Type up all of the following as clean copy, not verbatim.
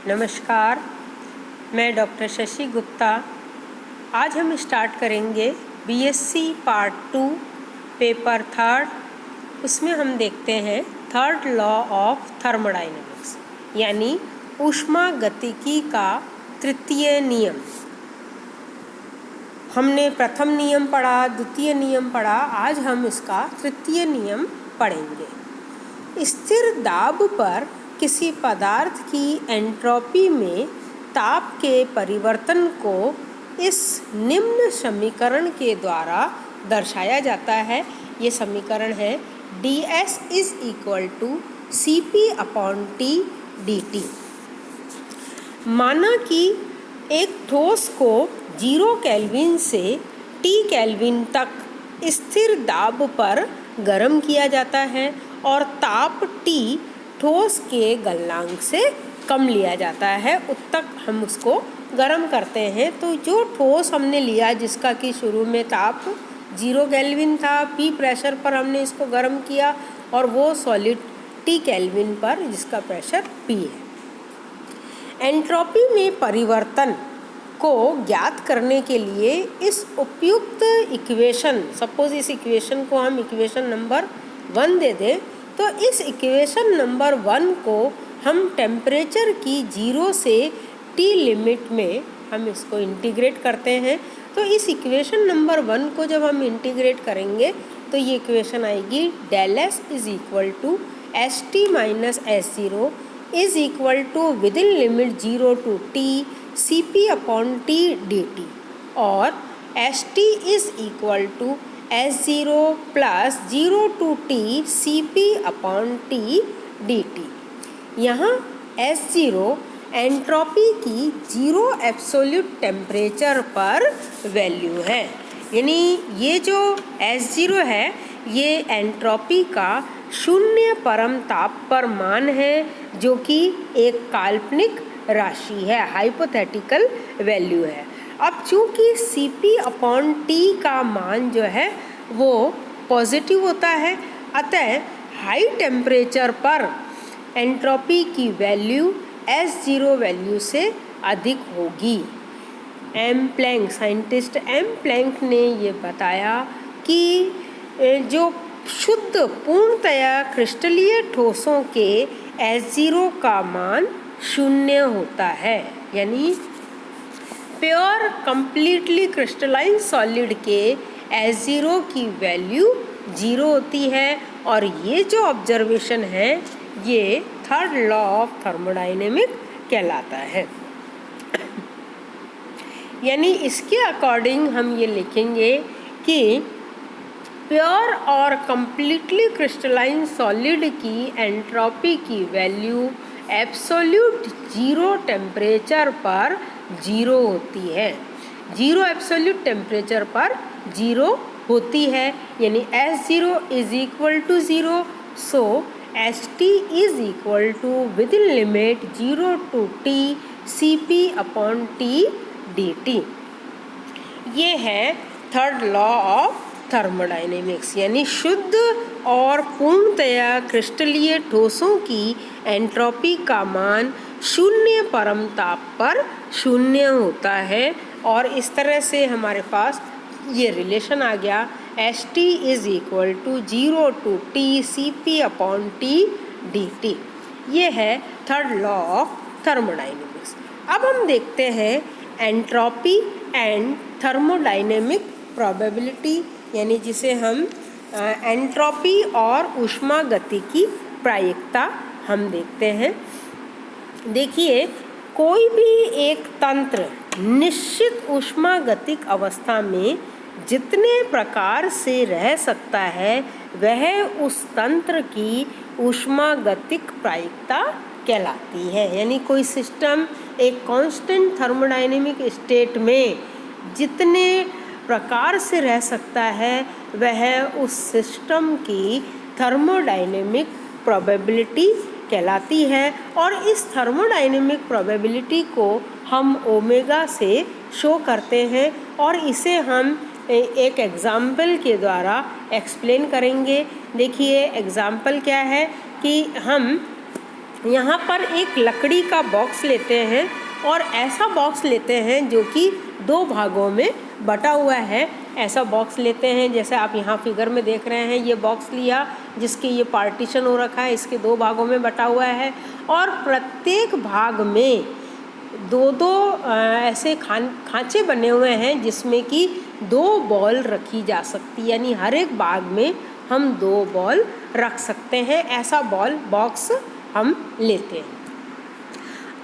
नमस्कार, मैं डॉक्टर शशि गुप्ता। आज हम स्टार्ट करेंगे बीएससी पार्ट 2 पेपर 3। उसमें हम देखते हैं थर्ड लॉ ऑफ थर्मोडायनेमिक्स यानी ऊष्मागतिकी का तृतीय नियम। हमने प्रथम नियम पढ़ा, द्वितीय नियम पढ़ा, आज हम इसका तृतीय नियम पढ़ेंगे। स्थिर दाब पर किसी पदार्थ की एंट्रोपी में ताप के परिवर्तन को इस निम्न समीकरण के द्वारा दर्शाया जाता है। ये समीकरण है ds is equal to CP/T dt। माना कि एक ठोस को 0 केल्विन से T केल्विन तक स्थिर दाब पर गर्म किया जाता है और ताप T ठोस के गलनांक से कम लिया जाता है। उत तक हम उसको गर्म करते हैं। तो जो ठोस हमने लिया जिसका कि शुरू में ताप 0 केल्विन था, P प्रेशर पर हमने इसको गर्म किया, और वो सॉलिड T केल्विन पर जिसका प्रेशर P है। एंट्रोपी में परिवर्तन को ज्ञात करने के लिए इस उपयुक्त इक्वेशन, सपोज इस इक्वेशन को हम इक्वेशन नंबर 1 दे दें, तो इस इक्वेशन नंबर 1 को हम टेम्परेचर की 0 से T लिमिट में हम इसको इंटीग्रेट करते हैं। तो इस इक्वेशन नंबर 1 को जब हम इंटीग्रेट करेंगे तो ये इक्वेशन आएगी del S is equal to ST minus S0 is equal to within limit 0 to T CP/T dt, और ST is equal to S0 plus 0 to T CP/T dt। यहाँ S0 entropy की 0 absolute temperature पर value है, यानी ये जो S0 है ये एंट्रोपी का 0 परम ताप पर मान है, जो कि एक काल्पनिक राशि है, हाइपोथेटिकल वैल्यू है। अब चूँकि CP/T का मान जो है वो पॉजिटिव होता है, अतः हाई टेम्परेचर पर एंट्रोपी की वैल्यू S0 वैल्यू से अधिक होगी। साइंटिस्ट एम प्लैंक ने ये बताया कि जो शुद्ध पूर्णतया क्रिस्टलीय ठोसों के S0 का मान 0 होता है, यानी प्योर कंप्लीटली क्रिस्टलाइन सॉलिड के S0 की वैल्यू 0 होती है। और ये जो ऑब्जर्वेशन है ये थर्ड लॉ ऑफ थर्मोडायनेमिक कहलाता है। यानी इसके अकॉर्डिंग हम ये लिखेंगे कि प्योर और कंप्लीटली क्रिस्टलाइन सॉलिड की एंट्रोपी की वैल्यू एब्सोल्यूट 0 टेम्परेचर पर 0 होती है। 0 एब्सोल्यूट टेम्परेचर पर 0 होती है, यानी S0 is equal to 0, so ST is equal to within limit 0 to T CP/T dt। ये है थर्ड लॉ ऑफ थर्मोडायनेमिक्स, यानी शुद्ध और पूर्णतया क्रिस्टलीय ठोसों की एंट्रोपी का मान 0 परम ताप पर 0 होता है। और इस तरह से हमारे पास ये रिलेशन आ गया ST is equal to 0 to T CP/T dt। ये है थर्ड लॉ ऑफ थर्मोडायनेमिक्स। अब हम देखते हैं एंट्रोपी एंड थर्मोडायनेमिक प्रोबेबिलिटी, यानी जिसे हम एंट्रोपी और ऊष्मागतिकी प्रायिकता हम देखते हैं। देखिए, कोई भी एक तंत्र निश्चित ऊष्मागतिक अवस्था में जितने प्रकार से रह सकता है वह उस तंत्र की ऊष्मागतिक प्रायिकता कहलाती है। यानी कोई सिस्टम एक कांस्टेंट थर्मोडायनेमिक स्टेट में जितने प्रकार से रह सकता है वह उस सिस्टम की थर्मोडायनेमिक प्रोबेबिलिटी कहलाती है। और इस थर्मोडायनेमिक प्रोबेबिलिटी को हम ओमेगा से शो करते हैं, और इसे हम एक एग्जाम्पल के द्वारा एक्सप्लेन करेंगे। देखिए एग्जाम्पल क्या है कि हम यहाँ पर एक लकड़ी का बॉक्स लेते हैं और ऐसा बॉक्स लेते हैं जो कि दो भागों में बटा हुआ है। ऐसा बॉक्स लेते हैं जैसे आप यहाँ फिगर में देख रहे हैं, ये बॉक्स लिया जिसके ये पार्टीशन हो रखा है, इसके दो भागों में बटा हुआ है और प्रत्येक भाग में दो दो ऐसे खांचे बने हुए हैं जिसमें कि दो बॉल रखी जा सकती, यानी हर एक भाग में हम दो बॉल रख सकते हैं। ऐसा बॉक्स हम लेते हैं।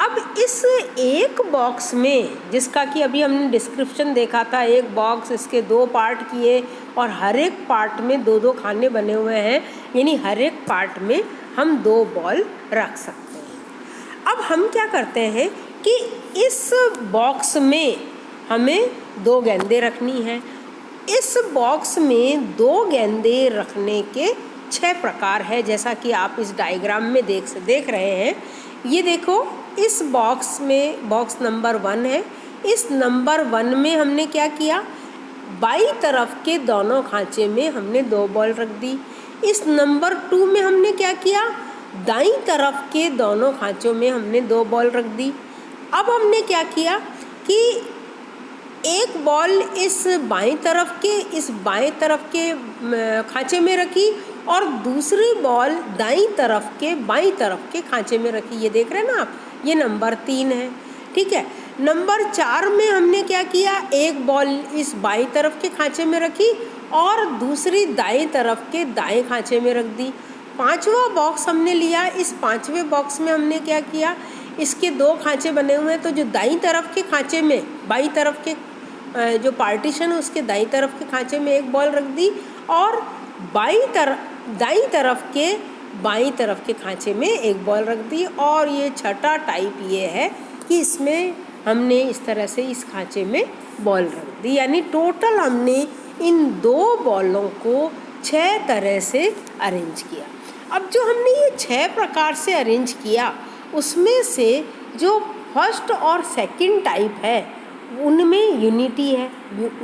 अब इस एक बॉक्स में, जिसका कि अभी हमने डिस्क्रिप्शन देखा था, एक बॉक्स, इसके दो पार्ट किए और हर एक पार्ट में दो दो खाने बने हुए हैं, यानी हर एक पार्ट में हम दो बॉल रख सकते हैं। अब हम क्या करते हैं कि इस बॉक्स में हमें दो गेंदें रखनी है। इस बॉक्स में दो गेंदें रखने के 6 प्रकार है, जैसा कि आप इस डायग्राम में देख रहे हैं। ये देखो, इस बॉक्स में बॉक्स नंबर 1 है। इस नंबर 1 में हमने क्या किया, बाईं तरफ के दोनों खांचे में हमने दो बॉल रख दी। इस नंबर 2 में हमने क्या किया, दाईं तरफ के दोनों खांचों में हमने दो बॉल रख दी। अब हमने क्या किया कि एक बॉल इस बाईं तरफ के खांचे में रखी और दूसरी बॉल दाईं तरफ के बाईं तरफ के खांचे में रखी। ये देख रहे हैं ना आप, ये नंबर 3 है। ठीक है। नंबर 4 में हमने क्या किया, एक बॉल इस बाईं तरफ के खांचे में रखी और दूसरी दाईं तरफ के दाएं खांचे में रख दी। 5वां बॉक्स हमने लिया। इस 5वें बॉक्स में हमने क्या किया, इसके दो खांचे बने हुए हैं, तो जो दाईं तरफ के खांचे में, बाईं तरफ के जो पार्टीशन है उसके दाईं तरफ के खांचे में एक बॉल रख दी और दाईं तरफ के बाईं तरफ के खांचे में एक बॉल रख दी। और ये छठा टाइप ये है कि इसमें हमने इस तरह से इस खांचे में बॉल रख दी, यानी टोटल हमने इन दो बॉलों को 6 तरह से अरेंज किया। अब जो हमने ये 6 प्रकार से अरेंज किया, उसमें से जो फर्स्ट और सेकंड टाइप है उनमें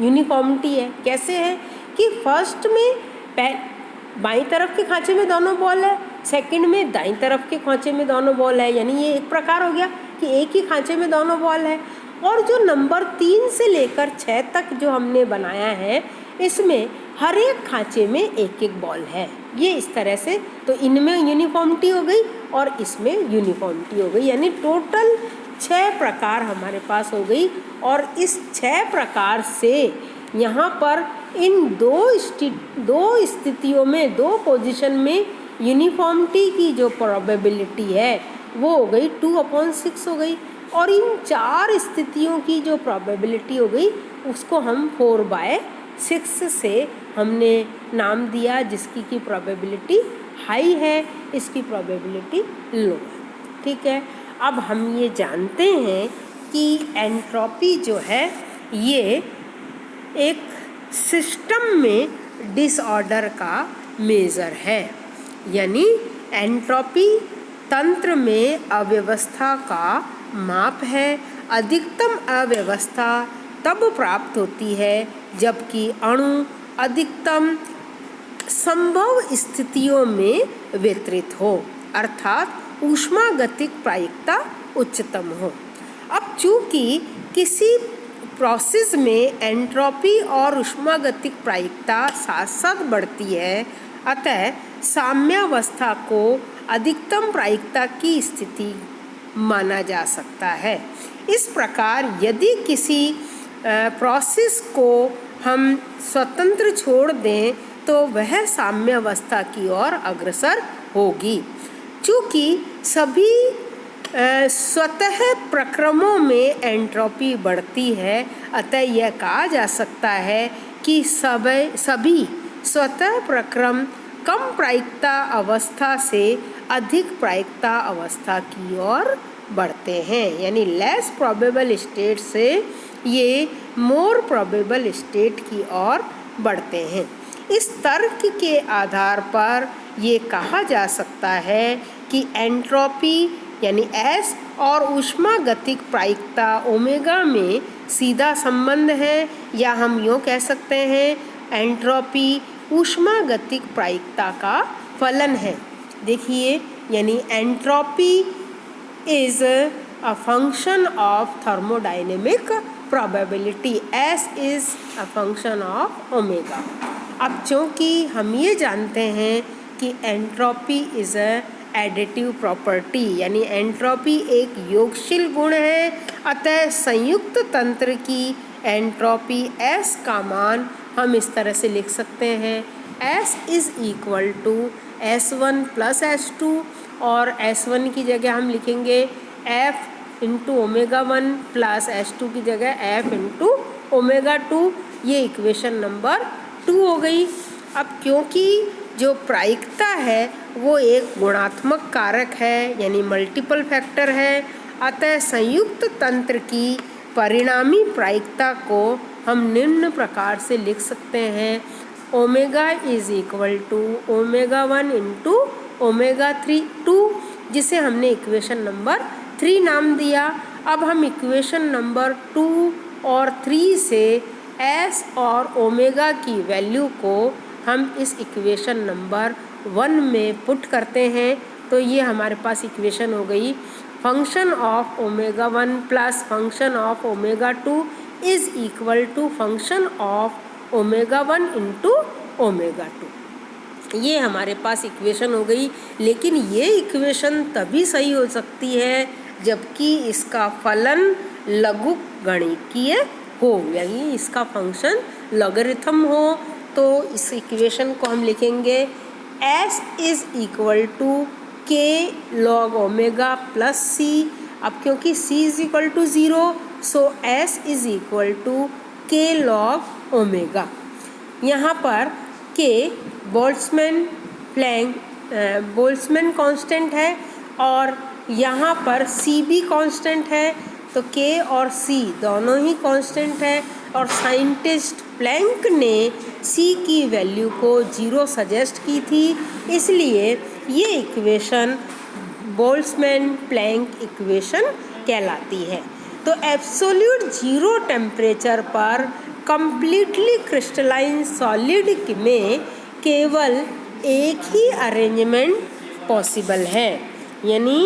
यूनिफॉर्मिटी है। कैसे है कि फर्स्ट में बाईं तरफ के खांचे में दोनों बॉल है, सेकंड में दाईं तरफ के खांचे में दोनों बॉल है, यानी ये एक प्रकार हो गया कि एक ही खांचे में दोनों बॉल है। और जो नंबर 3 से लेकर 6 तक जो हमने बनाया है, इसमें हर एक खांचे में एक एक बॉल है। ये इस तरह से, तो इनमें यूनिफॉर्मिटी हो गई और इसमें यूनिफॉर्मिटी हो गई, यानी टोटल 6 प्रकार हमारे पास हो गई। और इस 6 प्रकार से यहाँ पर इन दो स्थितियों में, दो पोजीशन में यूनिफॉर्मिटी की जो प्रोबेबिलिटी है वो हो गई 2/6 हो गई। और इन 4 स्थितियों की जो प्रोबेबिलिटी हो गई उसको हम 4/6 से हमने नाम दिया, जिसकी की प्रोबेबिलिटी हाई है, इसकी प्रोबेबिलिटी लो है। ठीक है। अब हम ये जानते हैं कि एंट्रोपी जो है ये एक सिस्टम में डिसऑर्डर का मेज़र है, यानी एंट्रोपी तंत्र में अव्यवस्था का माप है। अधिकतम अव्यवस्था तब प्राप्त होती है जबकि अणु अधिकतम संभव स्थितियों में वितरित हो, अर्थात ऊष्मागतिक प्रायिकता उच्चतम हो। अब चूँकि किसी प्रोसेस में एंट्रोपी और ऊष्मागतिक प्रायिकता साथ साथ बढ़ती है, अतः साम्यावस्था को अधिकतम प्रायिकता की स्थिति माना जा सकता है। इस प्रकार यदि किसी प्रोसेस को हम स्वतंत्र छोड़ दें तो वह साम्यावस्था की ओर अग्रसर होगी। चूँकि सभी स्वतः प्रक्रमों में एंट्रोपी बढ़ती है, अतः यह कहा जा सकता है कि सभी स्वतः प्रक्रम कम प्रायिकता अवस्था से अधिक प्रायिकता अवस्था की ओर बढ़ते हैं, यानी लेस प्रोबेबल स्टेट से ये मोर प्रोबेबल स्टेट की ओर बढ़ते हैं। इस तर्क के आधार पर ये कहा जा सकता है कि एंट्रोपी यानी S और ऊष्मागतिक प्रायिकता ओमेगा में सीधा संबंध है, या हम यूँ कह सकते हैं एंट्रोपी ऊष्मागतिक प्रायिकता का फलन है। देखिए यानी entropy is a function of thermodynamic probability, S is a function of omega. अब चूँकि हम ये जानते हैं कि entropy is a additive property, यानी एंट्रोपी एक योगशील गुण है, अतः संयुक्त तंत्र की एंट्रोपी S का मान हम इस तरह से लिख सकते हैं, S is equal to S1 plus S2, और S1 की जगह हम लिखेंगे F into omega 1 plus S2 की जगह F इंटू ओमेगा 2। ये इक्वेशन नंबर 2 हो गई। अब क्योंकि जो प्रायिकता है वो एक गुणात्मक कारक है, यानी मल्टीपल फैक्टर है, अतः संयुक्त तंत्र की परिणामी प्रायिकता को हम निम्न प्रकार से लिख सकते हैं, omega is equal to omega 1 into omega 2, जिसे हमने इक्वेशन नंबर 3 नाम दिया। अब हम इक्वेशन नंबर 2 और 3 से S और ओमेगा की वैल्यू को हम इस इक्वेशन नंबर 1 में पुट करते हैं, तो ये हमारे पास इक्वेशन हो गई, function of omega 1 plus function of omega 2 is equal to function of omega 1 into omega 2। ये हमारे पास इक्वेशन हो गई। लेकिन ये इक्वेशन तभी सही हो सकती है जबकि इसका फलन लघुगणिकीय हो, यानी इसका फंक्शन लॉगरिथम हो। तो इस इक्वेशन को हम लिखेंगे S is equal to K log omega plus C। अब क्योंकि C is equal to 0, so S is equal to K log omega. यहाँ पर K बोल्ट्जमैन कांस्टेंट है और यहाँ पर C भी कांस्टेंट है, तो K और C दोनों ही कांस्टेंट है, और साइंटिस्ट प्लैंक ने C की वैल्यू को 0 सजेस्ट की थी, इसलिए ये इक्वेशन बोल्ट्जमैन प्लैंक इक्वेशन कहलाती है। तो एब्सोल्यूट 0 टेम्परेचर पर कंप्लीटली क्रिस्टलाइन सॉलिड में केवल एक ही अरेंजमेंट पॉसिबल है, यानी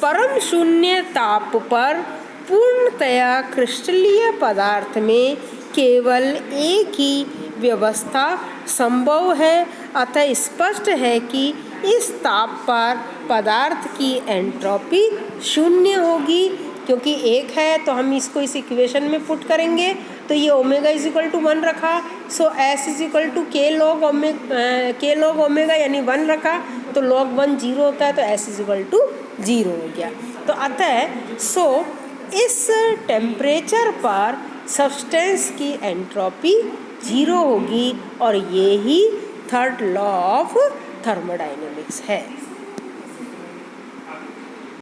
परम शून्य ताप पर पूर्णतया क्रिस्टलीय पदार्थ में केवल एक ही व्यवस्था संभव है। अतः स्पष्ट है कि इस ताप पर पदार्थ की एंट्रोपी शून्य होगी, क्योंकि एक है तो हम इसको इस इक्वेशन में पुट करेंगे, तो ये ओमेगा इज इक्वल टू 1 रखा, so S is equal to K log omega यानी 1 रखा, तो log 1 0 होता है, तो S इज इक्वल टू 0 हो गया। तो अतः इस टेम्परेचर पर सब्सटेंस की एंट्रोपी 0 होगी, और ये ही थर्ड लॉ ऑफ थर्मोडाइनमिक्स है।